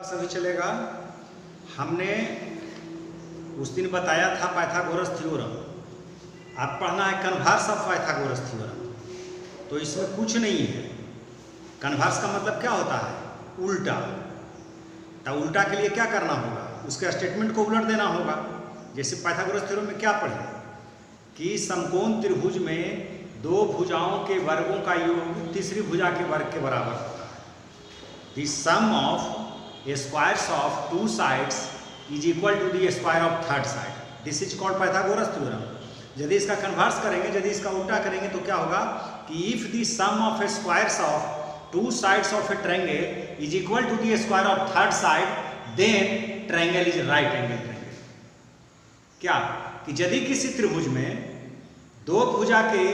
सभी चलेगा। हमने उस दिन बताया था पाइथागोरस थ्योरम। आप पढ़ना है कन्वर्स ऑफ पाइथागोरस थ्योरम। तो इसमें कुछ नहीं है। कन्वर्स का मतलब क्या होता है? उल्टा। तो उल्टा के लिए क्या करना होगा? उसके स्टेटमेंट को उलट देना होगा। जैसे पाइथागोरस थ्योरम में क्या पढ़े कि समकोण त्रिभुज में दो भुजाओं के वर्गों का योग तीसरी भुजा के वर्ग के बराबर होता है। The sum of squares of two sides is equal to the square of third side. This is called Pythagoras theorem. यदि इसका कन्वर्स करेंगे, यदि इसका उल्टा करेंगे तो क्या होगा कि if the sum of squares of two sides of a triangle is equal to the square of third side then triangle is right angle triangle. क्या कि यदि किसी त्रिभुज में दो भुजा के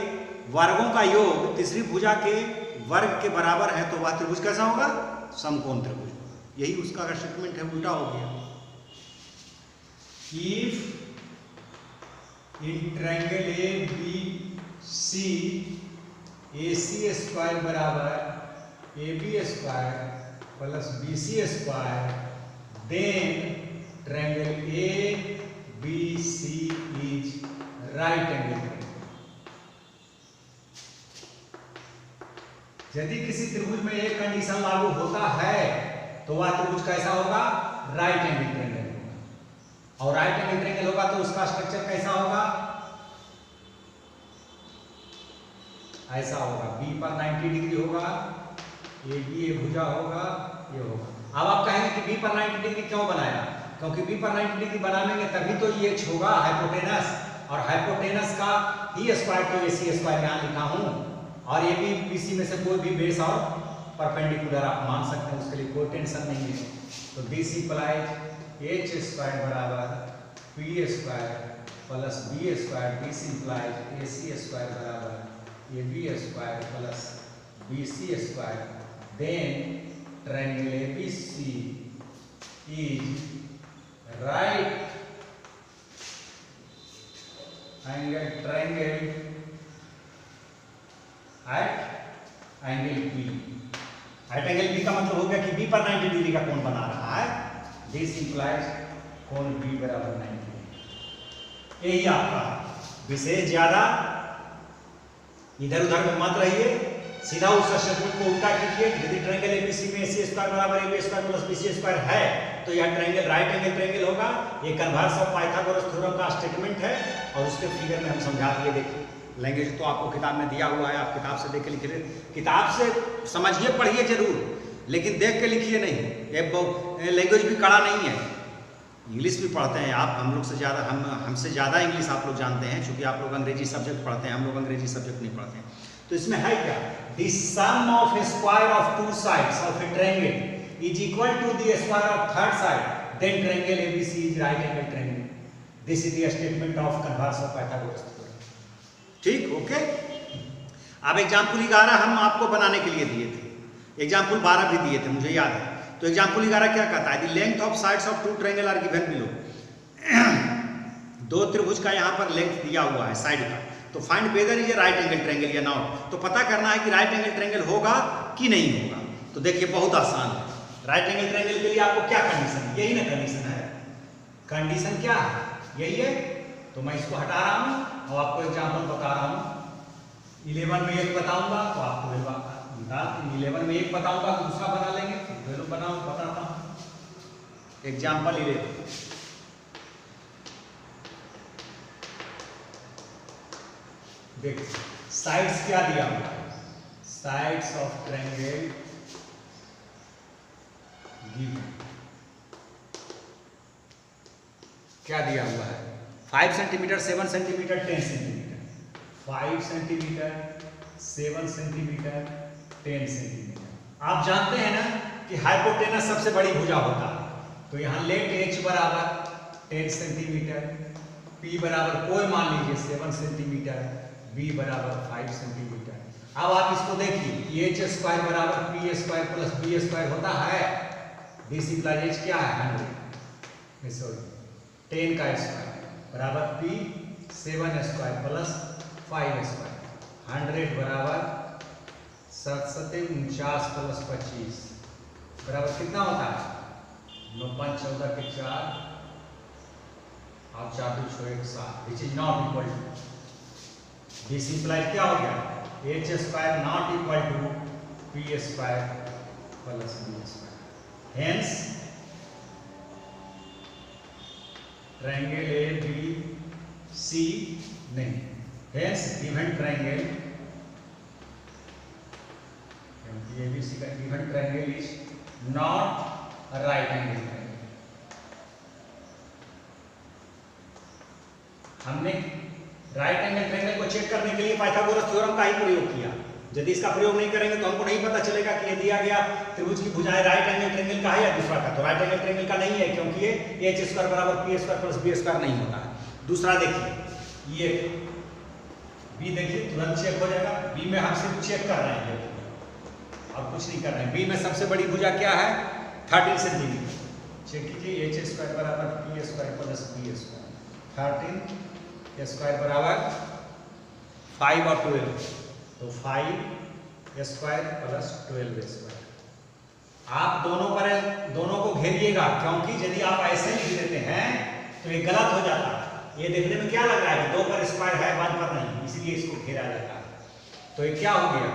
वर्गों का योग तीसरी भुजा के वर्ग के बराबर है तो वह त्रिभुज कैसा होगा? समकोण त्रिभुज। यही उसका स्टेटमेंट है, उल्टा हो गया। If in triangle A B C A C square बराबर A B square plus B C square then triangle A B C is right angle. यदि किसी त्रिभुज में एक कंडीशन लागू होता है तो वह त्रिभुज कैसा होगा? राइट एंगल ट्रायंगल होगा। और राइट एंगल ट्रायंगल होगा तो उसका स्ट्रक्चर कैसा होगा? ऐसा होगा। बी पर 90 डिग्री होगा, ए बी ए भुजा होगा, ये होगा। अब आप कहेंगे कि बी पर 90 डिग्री क्यों बनाया? क्योंकि बी पर 90 डिग्री बनाएंगे तभी तो ये होगा हाइपोटेनस, और हाइपोटेनस का ही स्क्वायर तो ए सी स्क्वायर यहाँ लिखा हूं। और ये भी बीसी में से कोई भी बेस और परपेंडिकुलर आप मान सकते हैं, उसके लिए कोई टेंशन नहीं है। तो B C implies H square बराबर P square plus B square, B C implies A C square बराबर A B square plus B C square then triangle A B C is right angle triangle at angle P. At angle P का मतलब हो गया कि B पर 90 degree का कोण बना रहा है। दिस इंप्लाइज कोण बी बराबर 90। यही आपका विशेष ज्यादा इधर उधर में मत रहिए, सीधा उस स्टेटमेंट को उल्टा कीजिए। यदि ट्रायंगल एबीसी में ए स्क्वायर बराबर ए स्क्वायर प्लस बी स्क्वायर है तो यह ट्रायंगल राइट एंगल ट्रायंगल होगा। ये कन्वर्स ऑफ पाइथागोरस थ्योरम का स्टेटमेंट है और उसके फिगर में हम समझा दिए। देखिए लैंग्वेज तो आपको किताब में दिया हुआ है, आप किताब से देख के लिखिए। किताब से समझिए, पढ़िए जरूर, लेकिन देख के लिखिए नहीं। ये लैंग्वेज भी कड़ा नहीं है। इंग्लिश भी पढ़ते हैं आप, हम लोग से ज़्यादा, हमसे ज़्यादा इंग्लिश आप लोग जानते हैं, क्योंकि आप लोग अंग्रेजी सब्जेक्ट पढ़ते हैं, हम लोग अंग्रेजी सब्जेक्ट नहीं पढ़ते हैं। तो इसमें है क्या? The sum of squares of two sides of a triangle is equal to the square of third side then triangle ABC is right angle triangle. This is the statement of converse of Pythagoras. ठीक, okay. अब example 11 हम आपको बनाने के लिए दिए थे, example 12 भी दिए थे, मुझे याद है। तो एग्जाम्पल 11 क्या कहता है? The length of sides of two triangle are given below. दो त्रिभुज का यहाँ पर लेंथ दिया हुआ है साइड का, तो find weather is right angle triangle या नॉट। तो पता करना है कि राइट एंगल ट्रायंगल होगा कि नहीं होगा। तो देखिए बहुत आसान है। राइट एंगल ट्रायंगल के लिए आपको क्या कंडीशन है? यही ना कंडीशन है। कंडीशन क्या है? यही है। तो मैं इसको हटा रहा हूं और आपको एग्जाम्पल बता रहा हूं। 11 में एक बताऊंगा तो आपको 11 में एक बताऊंगा तो दूसरा बना लेंगे, फिर बताता हूं। एग्जाम्पल 11 देख, साइड्स क्या दिया हुआ है? साइड्स ऑफ ट्रायंगल गिवन क्या दिया हुआ है? 5 centimetre, 7 centimetre, 10 centimetre. 5 centimetre, 7 centimetre, 10 centimetre. आप जानते हैं ना कि हाइपोटेनस सबसे बड़ी भुजा होता है। तो यहाँ लेट एच बराबर 10 सेंटीमीटर, पी बराबर कोई मान लीजिए 7 सेंटीमीटर, बी बराबर 5 सेंटीमीटर। अब आप इसको देखिए, एच स्क्वायर बराबर P square plus B square होता है। दिस इम्प्लाइज एच क्या है? 100, सॉरी 10 का स्क्वायर बराबर पी 7 स्क्वायर प्लस 5 स्क्वायर 100 बराबर 7 7 49 प्लस 25 बराबर कितना होता है? 5 14 के 4 और 4 2 6 1 7 which is not equal to, this implies क्या हो गया, H square not equal to P square plus B square. Hence triangle A B C नहीं, hence given triangle A B C का given triangle is not right angle triangle. हमने right angle triangle को check करने के लिए Pythagoras theorem का ही प्रयोग किया। यदि इसका प्रयोग नहीं करेंगे तो हमको नहीं पता चलेगा कि ये दिया गया त्रिभुज की भुजाएं राइट एंगल ट्रायंगल का है या दूसरा का। तो राइट एंगल ट्रायंगल का नहीं है, क्योंकि ये एच स्क्वायर बराबर P square plus B square नहीं होता है। दूसरा देखिए, ये बी देखिए तुरंत चेक हो जाएगा। बी में हम सिर्फ चेक कर रहे हैं और कुछ नहीं कर रहे हैं। बी में सबसे बड़ी भुजा क्या है, 13 सेंटीमीटर। चेक कीजिए, एच स्क्वायर बराबर P square plus B square, 13 square बराबर 5 और 12, तो 5 स्क्वायर प्लस 12 स्क्वायर। आप दोनों को घेरिएगा, क्योंकि यदि आप ऐसे लिख देते हैं तो ये गलत हो जाता है। ये देखने में क्या लग रहा है कि 2 पर स्क्वायर है 1 पर नहीं, इसलिए इसको घेरा जाता है। तो ये क्या हो गया,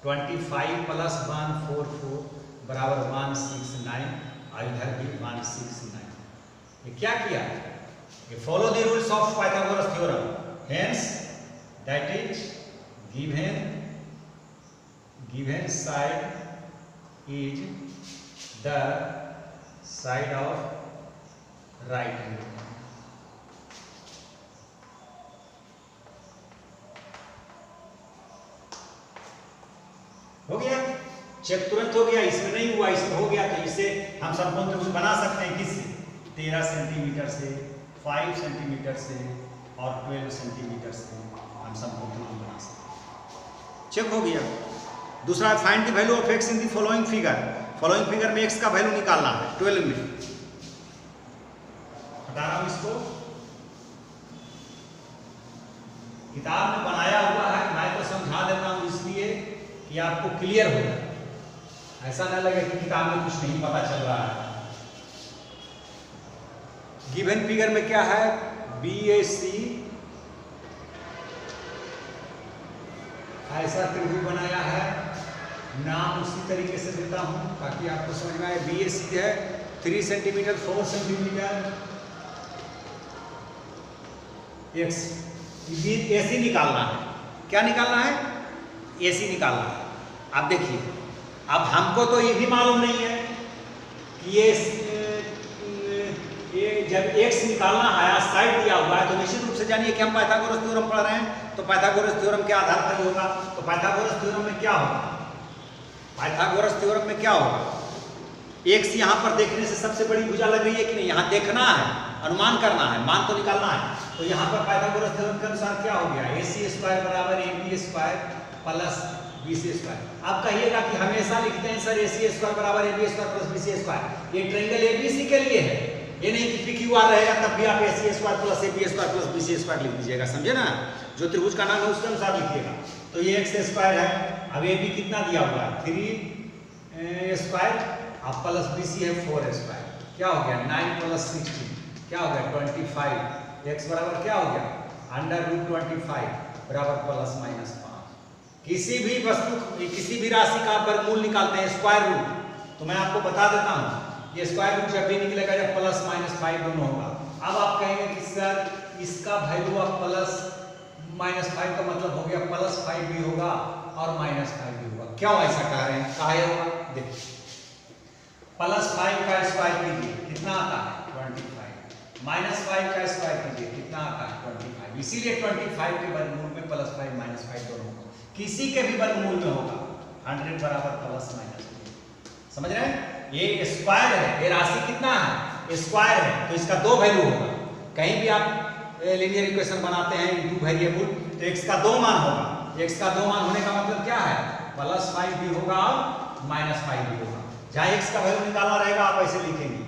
25 प्लस 144 बराबर 169 और इधर भी 169। ये क्या किया, ये follow the rules of Pythagoras theorem. Hence that is given side is the side of right angle। हो गया, चेक तुरंत हो गया। इसमें नहीं हुआ, इसमें हो गया। तो इसे हम संपूर्ण त्रिभुज बना सकते हैं किससे, 13 सेंटीमीटर से, 5 सेंटीमीटर से और 12 सेंटीमीटर से हम संपूर्ण त्रिभुज बना सकते हैं। चेक हो गया। दूसरा, find the value of x in the following figure. Following figure में एक्स का वैल्यू निकालना है 12 में। हटा रहा हूं इसको, किताब में बनाया हुआ है, मैं तो समझा देता हूं इसलिए कि आपको क्लियर हो जाए, ऐसा ना लगे कि किताब में कुछ नहीं पता चल रहा है। गिवन फिगर में क्या है, BAC ऐसा त्रिभुज बनाया है। नाम उसी तरीके से देता हूं ताकि आपको समझ में आए। BAC है 3 सेंटीमीटर 4 सेंटीमीटर एक्स, AC निकालना है। क्या निकालना है, AC निकालना है। आप देखिए, अब हमको तो ये भी मालूम नहीं है कि ये जब x निकालना है, साइड दिया हुआ है, तो निश्चित रूप से जानिए कि हम पाइथागोरस थ्योरम पढ़ रहे हैं। तो पाइथागोरस थ्योरम के आधार पर ही होगा। तो पाइथागोरस थ्योरम में क्या होगा, पाइथागोरस थ्योरम में क्या होगा, x यहाँ पर देखने से सबसे बड़ी भुजा लग रही है कि नहीं, यहाँ देखना है, अनुमान करना है, मान तो निकालना है। तो यहाँ पर पाइथागोरस थ्योरम के अनुसार क्या हो गया, AC स्क्वायर बराबर AB square plus BC square. आप कहिएगा कि हमेशा लिखते हैं सर AC स्क्वायर बराबर AB square plus BC square. ये ट्रायंगल ABC के लिए है, ये नहीं कि PQR रहेगा तब भी आप AC square plus AB square plus BC square लिख दीजिएगा, समझे ना। जो त्रिभुज का नाम है उसके अनुसार लिखिएगा। तो ये x स्क्वायर है, अब AB कितना दिया हुआ है 3 स्क्वायर, अब प्लस BC है 4 स्क्वायर। क्या हो गया 9 प्लस 16, क्या हो गया 25। x बराबर क्या हो गया √25 बराबर प्लस माइनस 5। किसी भी वस्तु, किसी भी राशि का वर्गमूल निकालते हैं स्क्वायर रूट, तो मैं आपको बता देता हूं ये स्क्वायर रूट जब भी निकलेगा जब प्लस माइनस 5 दोनों होगा। अब आप कहेंगे कि सर इसका वैल्यू ऑफ प्लस माइनस 5 का मतलब हो गया प्लस 5 भी होगा और माइनस 5 भी होगा। क्यों ऐसा कह रहे हैं, काहे होगा, देखिए प्लस 5 का स्क्वायर कीजिए कितना आता है 25, माइनस 5 का स्क्वायर कीजिए कितना आता है 25। इसीलिए 25 के वर्गमूल में प्लस 5 माइनस 5 दोनों होगा, किसी के भी वर्गमूल में होगा 100 बराबर प्लस माइनस। समझ रहे हैं, ये स्क्वायर है, ये राशि कितना है स्क्वायर है, तो इसका 2 वैल्यू होगा। कहीं भी आप लीनियर इक्वेशन बनाते हैं इनटू वेरिएबल, तो x का 2 मान होगा। x का 2 मान होने का मतलब क्या है, प्लस 5 भी होगा और माइनस 5 भी होगा। जहाँ x का वैल्यू निकालना रहेगा आप ऐसे लिखेंगे,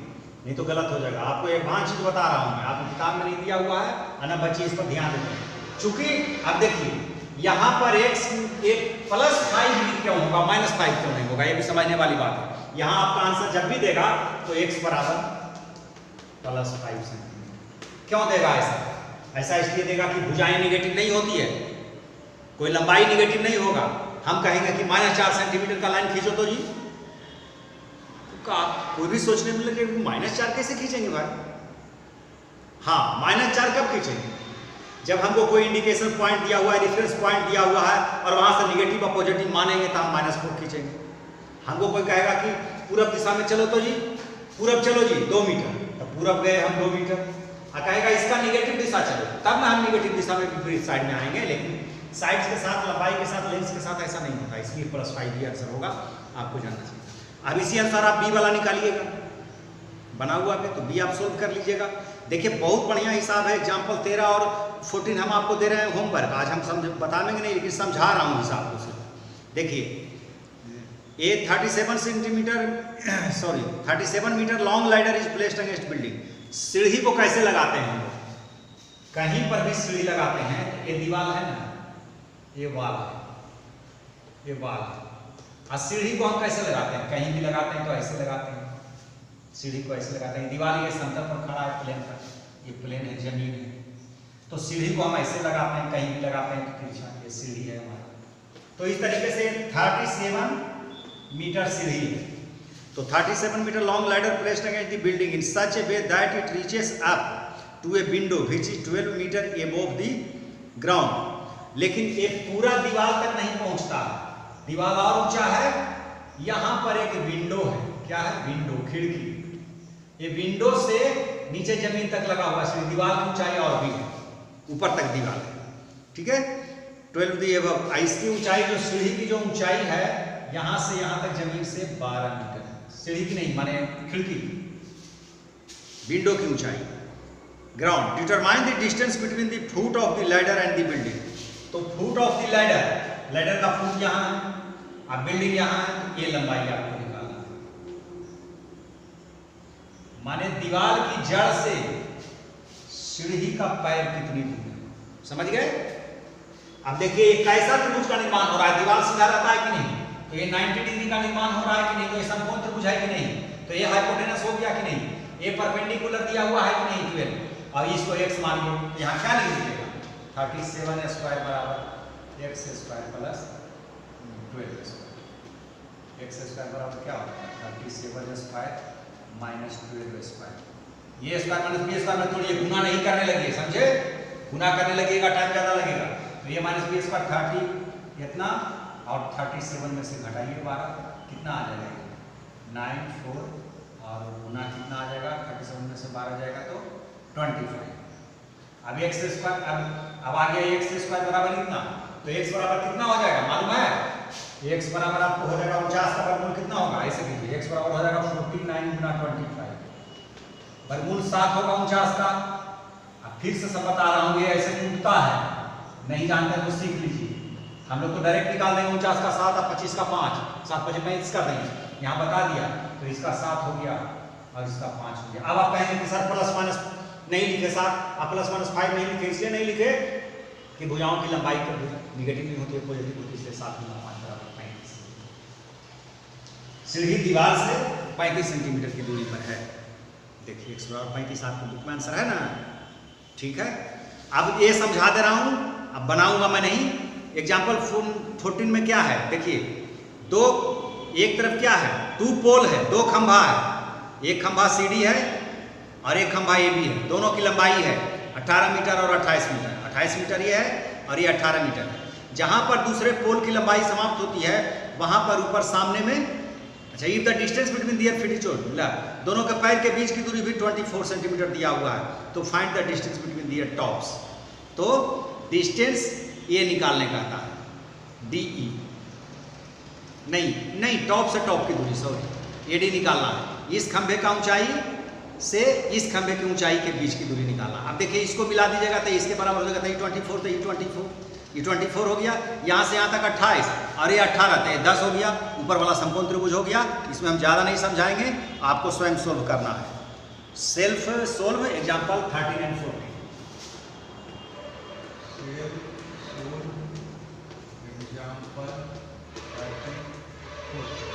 नहीं तो गलत हो जाएगा। आपको एक भान चीज बता रहा हूँ मैं, आपको किताब में नहीं दिया हुआ है ना, बच्चे इस पर ध्यान देते हैं। चूंकि अब देखिए यहाँ पर x एक प्लस 5 भी क्यों होगा माइनस 5 क्यों नहीं होगा, ये भी समझने वाली बात है। यहाँ आपका आंसर जब भी देगा तो x बराबर +5 सेंटीमीटर। क्यों देगा ऐसा? ऐसा इसलिए देगा कि भुजाएं निगेटिव नहीं होती है, कोई लंबाई निगेटिव नहीं होगा। हम कहेंगे कि -4 सेंटीमीटर का लाइन खींचो तो जी कोई भी सोचने में लगे -4 कैसे खींचेंगे भाई? हाँ, -4 कब खींचेंगे? जब हमको कोई इंडिकेशन पॉइंट दिया हुआ है, रेफरेंस पॉइंट दिया हुआ है और वहां से निगेटिव और पॉजिटिव मानेंगे तो हम -4 खींचेंगे। हमको कोई कहेगा कि पूरब दिशा में चलो तो जी पूरब चलो जी 2 मीटर, तो पूरब गए हम 2 मीटर। कहेगा इसका निगेटिव दिशा चलो, तब ना हम निगेटिव दिशा में विपरीत साइड में आएंगे। लेकिन साइड्स के साथ, लंबाई के साथ, लेंस के साथ ऐसा नहीं होता, इसलिए +5 ही आंसर होगा, आपको जानना चाहिए। अब इसी अनुसार आप बी वाला निकालिएगा, बना हुआ है तो बी आप सोल्व कर लीजिएगा। देखिए बहुत बढ़िया हिसाब है। एग्जाम्पल 13 और 14 हम आपको दे रहे हैं होमवर्क। आज हम समझ बताएंगे नहीं, लेकिन समझा रहा हूँ हिसाब को से। देखिए a 37 metre long ladder is placed against building. सीढ़ी को कैसे लगाते हैं हम लोग? कहीं पर भी सीढ़ी लगाते हैं, ये दीवार है ना, ये वाल है, ये वाल है। और सीढ़ी को हम कैसे लगाते हैं? कहीं भी लगाते हैं तो ऐसे लगाते हैं, सीढ़ी को ऐसे लगाते हैं। दीवार ये समतल पर खड़ा है, प्लेन पर, ये प्लेन है, जमीन है, तो सीढ़ी को हम ऐसे लगाते हैं, कहीं भी लगाते हैं तो ये सीढ़ी है हमारा। तो इस तरीके से 37 मीटर सीढ़ी है। तो 37 metre long ladder placed against the building in such a way that it reaches up to a window which is 12 metre above the ground. लेकिन ये पूरा दीवार तक नहीं पहुंचता, दीवार और ऊंचा है। यहां पर एक विंडो है, क्या है? विंडो, खिड़की। ये विंडो से नीचे जमीन तक लगा हुआ है, दीवार की ऊंचाई और भी है, ऊपर तक दीवार है, ठीक है। 12 दी अबव। इसकी ऊंचाई, जो सीढ़ी की जो ऊंचाई है यहां से यहां तक जमीन से 12 मीटर है। सीढ़ी की नहीं, माने खिड़की की, विंडो की ऊंचाई। Ground determine the distance between the foot of the ladder and the building. तो foot of the ladder, ladder का फुट यहां है और बिल्डिंग यहां है, ये लंबाई आपको निकालना है। माने दीवार की जड़ से सीढ़ी का पैर कितनी दूर है, समझ गए? अब देखिए ये कैसा त्रिभुज का निर्माण हो रहा है? दीवार सीधा रहता है कि नहीं? तो ये 90 डिग्री का निर्माण हो रहा है कि नहीं? तो ये समकोण त्रिभुज है कि नहीं? तो ये हाइपोटेनस हो गया कि नहीं? ये परपेंडिकुलर दिया हुआ है कि नहीं? 12। और इसको x मानिए, यहाँ क्या लिख दीजिएगा? 37 स्क्वायर बराबर x square plus 12 square. x square बराबर क्या होता है? 37 स्क्वायर माइनस 12 स्क्वायर। ये स्क्वायर माइनस बी स्क्वायर में थोड़ी गुना नहीं करने लगे, समझे? गुना करने लगेगा टाइम ज़्यादा लगेगा। तो ये माइनस बी स्क्वायर 30 इतना, और 37 में से घटाइए 12, कितना आ जाएगा? 9 4, और गुना कितना आ जाएगा? 37 में से 12 जाएगा तो 25। अब x स्क्वायर, अब आ गया x स्क्वायर बराबर कितना? तो x बराबर कितना हो जाएगा मालूम है? x बराबर आपको हो जाएगा 49 का वर्गमूल कितना होगा? ऐसे कीजिए, x बराबर हो जाएगा 49 गुना 25, वर्गमूल 7 होगा 49 का। अब फिर से सब बता रहा हूँ, ये ऐसे टूटता है, नहीं जानते तो सीख लीजिए। हम लोग तो डायरेक्ट निकाल देंगे 49 का 7 और 25 का 5, 7 5 35 कर देंगे, यहाँ बता दिया तो इसका 7 हो गया और इसका 5 हो गया। अब आप कहेंगे कि सर प्लस माइनस नहीं लिखे, साथ आप प्लस माइनस 5 नहीं लिखे, इसलिए नहीं लिखे कि भुजाओं की लंबाई निगेटिव नहीं होती है, पॉजिटिव होती है, इसलिए 7 गुना 5 बराबर 35। सीढ़ी दीवार से 35 सेंटीमीटर की दूरी पर है। देखिए x बराबर 35 आपको बुक में आंसर है ना, ठीक है। अब ये समझा दे रहा हूँ, अब बनाऊंगा मैं नहीं। एग्जाम्पल 14 में क्या है? देखिए दो, एक तरफ क्या है? 2 पोल है, 2 खंभा है, एक खंभा सीढ़ी है और एक खंभा ए बी है। दोनों की लंबाई है 18 मीटर और 28 मीटर। 28 मीटर ये है और ये 18 मीटर है। जहां पर दूसरे पोल की लंबाई समाप्त होती है वहां पर ऊपर सामने में, अच्छा, if the distance between their feet is मिला, दोनों के पैर के बीच की दूरी भी 24 सेंटीमीटर दिया हुआ है। तो find the distance between their tops. तो डिस्टेंस ये निकालने का आता है, DE नहीं टॉप से टॉप की दूरी, सॉरी, AD निकालना है। इस खंभे का ऊंचाई से इस खंभे की ऊंचाई के बीच की दूरी निकालना। अब देखिए इसको मिला दीजिएगा तो इसके बराबर हो जाएगा, तो 24, तो ये 24 हो गया, यहाँ से यहाँ तक 28 और ये 18, तो ये 10 हो गया। ऊपर वाला समकोण त्रिभुज हो गया। इसमें हम ज़्यादा नहीं समझाएंगे, आपको स्वयं सोल्व करना है। Self solve example 13 and 14। Example 13 14।